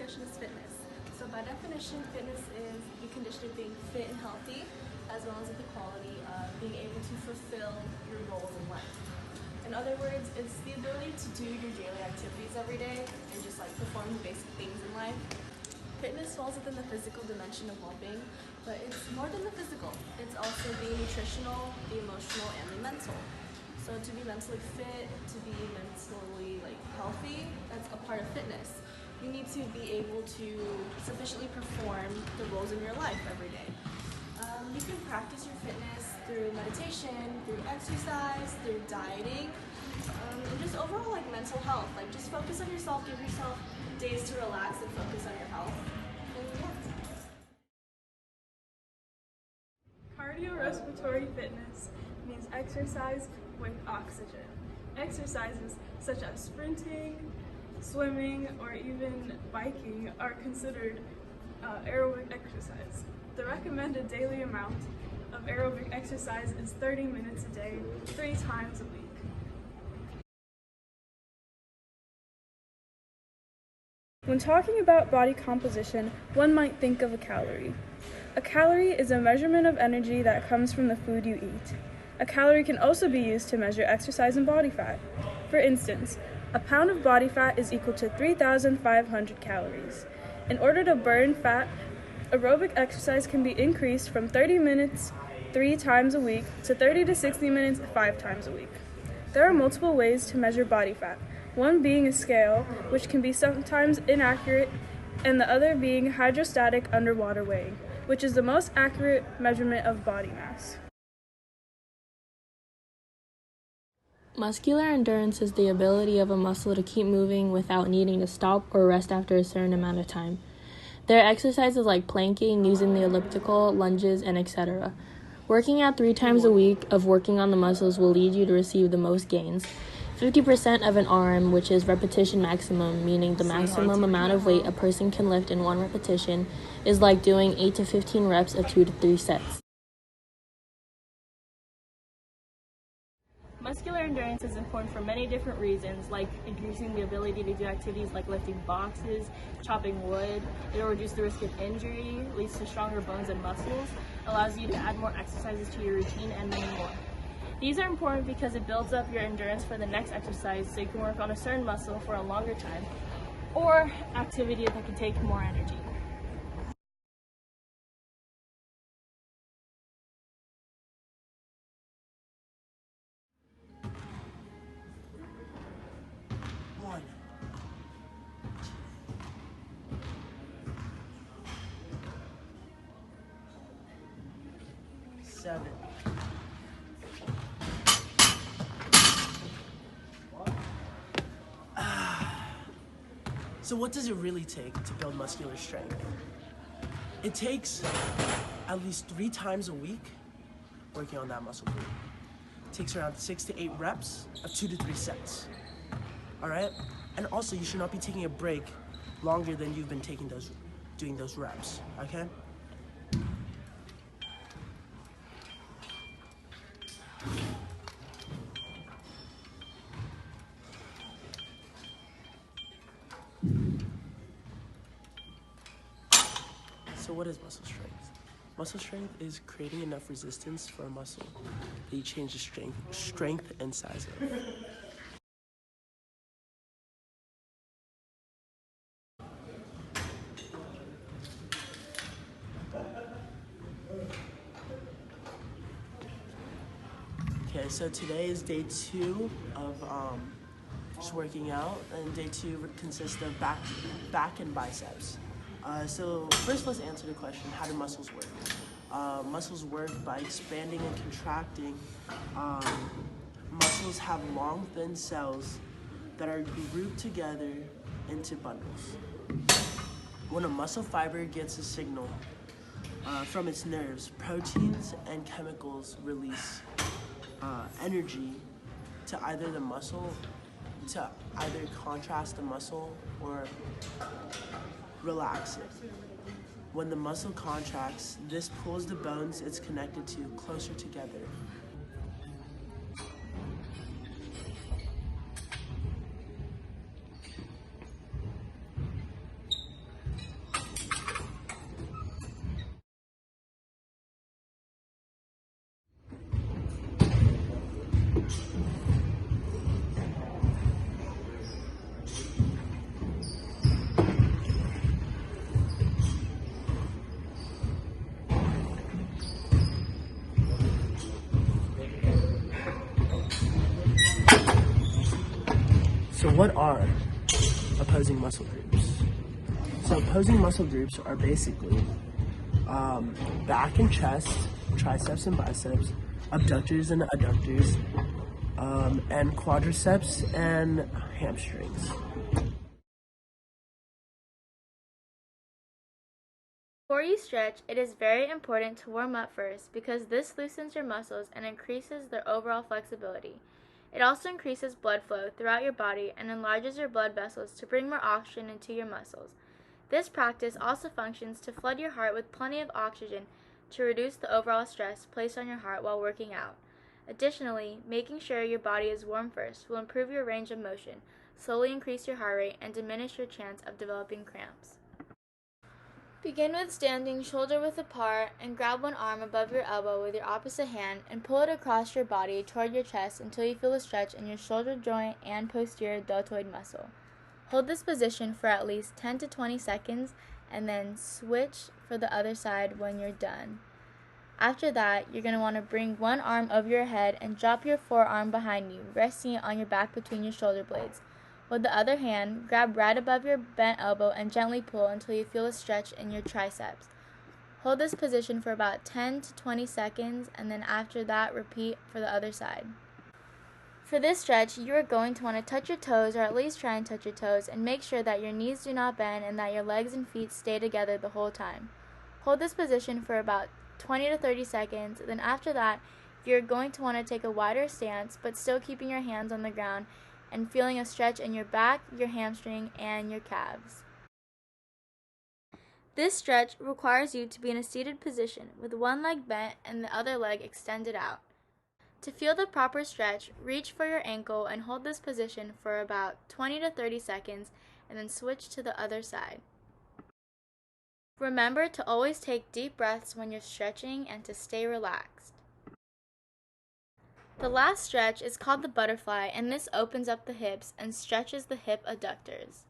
definition is fitness. So by definition, fitness is the condition of being fit and healthy, as well as the quality of being able to fulfill your goals in life. In other words, it's the ability to do your daily activities every day and just like perform the basic things in life. Fitness falls within the physical dimension of well-being, but it's more than the physical. It's also the nutritional, the emotional, and the mental. So to be mentally fit, to be mentally healthy, that's a part of fitness. You need to be able to sufficiently perform the roles in your life every day. You can practice your fitness through meditation, through exercise, through dieting, and just overall mental health. Just focus on yourself, give yourself days to relax and focus on your health. And yeah. Cardiorespiratory fitness means exercise with oxygen. Exercises such as sprinting, swimming, or even biking are considered aerobic exercise. The recommended daily amount of aerobic exercise is 30 minutes a day, 3 times a week. When talking about body composition, one might think of a calorie. A calorie is a measurement of energy that comes from the food you eat. A calorie can also be used to measure exercise and body fat. For instance, a pound of body fat is equal to 3,500 calories. In order to burn fat, aerobic exercise can be increased from 30 minutes 3 times a week to 30 to 60 minutes 5 times a week. There are multiple ways to measure body fat, one being a scale, which can be sometimes inaccurate, and the other being hydrostatic underwater weighing, which is the most accurate measurement of body mass. Muscular endurance is the ability of a muscle to keep moving without needing to stop or rest after a certain amount of time. There are exercises like planking, using the elliptical, lunges, and etc. Working out 3 times a week of working on the muscles will lead you to receive the most gains. 50% of an RM, which is repetition maximum, meaning the maximum amount of weight a person can lift in one repetition, is like doing 8 to 15 reps of 2 to 3 sets. Muscular endurance is important for many different reasons, like increasing the ability to do activities like lifting boxes, chopping wood. It will reduce the risk of injury, leads to stronger bones and muscles, allows you to add more exercises to your routine, and many more. These are important because it builds up your endurance for the next exercise so you can work on a certain muscle for a longer time, or activity that can take more energy. So what does it really take to build muscular strength? It takes at least 3 times a week working on that muscle group. It takes around 6 to 8 reps of 2 to 3 sets. All right? And also you should not be taking a break longer than you've been doing those reps, okay? So what is muscle strength? Muscle strength is creating enough resistance for a muscle that you change the strength and size of. Okay, so today is day 2 of just working out, and day 2 consists of back and biceps. So first let's answer the question, how do muscles work? Muscles work by expanding and contracting. Muscles have long, thin cells that are grouped together into bundles. When a muscle fiber gets a signal from its nerves, proteins and chemicals release energy to either contrast the muscle or relax it. When the muscle contracts, this pulls the bones it's connected to closer together. So what are opposing muscle groups? So opposing muscle groups are basically back and chest, triceps and biceps, abductors and adductors, and quadriceps and hamstrings. Before you stretch, it is very important to warm up first because this loosens your muscles and increases their overall flexibility. It also increases blood flow throughout your body and enlarges your blood vessels to bring more oxygen into your muscles. This practice also functions to flood your heart with plenty of oxygen to reduce the overall stress placed on your heart while working out. Additionally, making sure your body is warm first will improve your range of motion, slowly increase your heart rate, and diminish your chance of developing cramps. Begin with standing shoulder width apart and grab one arm above your elbow with your opposite hand and pull it across your body toward your chest until you feel a stretch in your shoulder joint and posterior deltoid muscle. Hold this position for at least 10 to 20 seconds and then switch for the other side when you're done. After that, you're going to want to bring one arm over your head and drop your forearm behind you, resting it on your back between your shoulder blades. With the other hand, grab right above your bent elbow and gently pull until you feel a stretch in your triceps. Hold this position for about 10 to 20 seconds, and then after that, repeat for the other side. For this stretch, you are going to want to touch your toes, or at least try and touch your toes, and make sure that your knees do not bend and that your legs and feet stay together the whole time. Hold this position for about 20 to 30 seconds, then after that, you're going to want to take a wider stance, but still keeping your hands on the ground and feeling a stretch in your back, your hamstring, and your calves. This stretch requires you to be in a seated position with one leg bent and the other leg extended out. To feel the proper stretch, reach for your ankle and hold this position for about 20 to 30 seconds and then switch to the other side. Remember to always take deep breaths when you're stretching and to stay relaxed. The last stretch is called the butterfly, and this opens up the hips and stretches the hip adductors.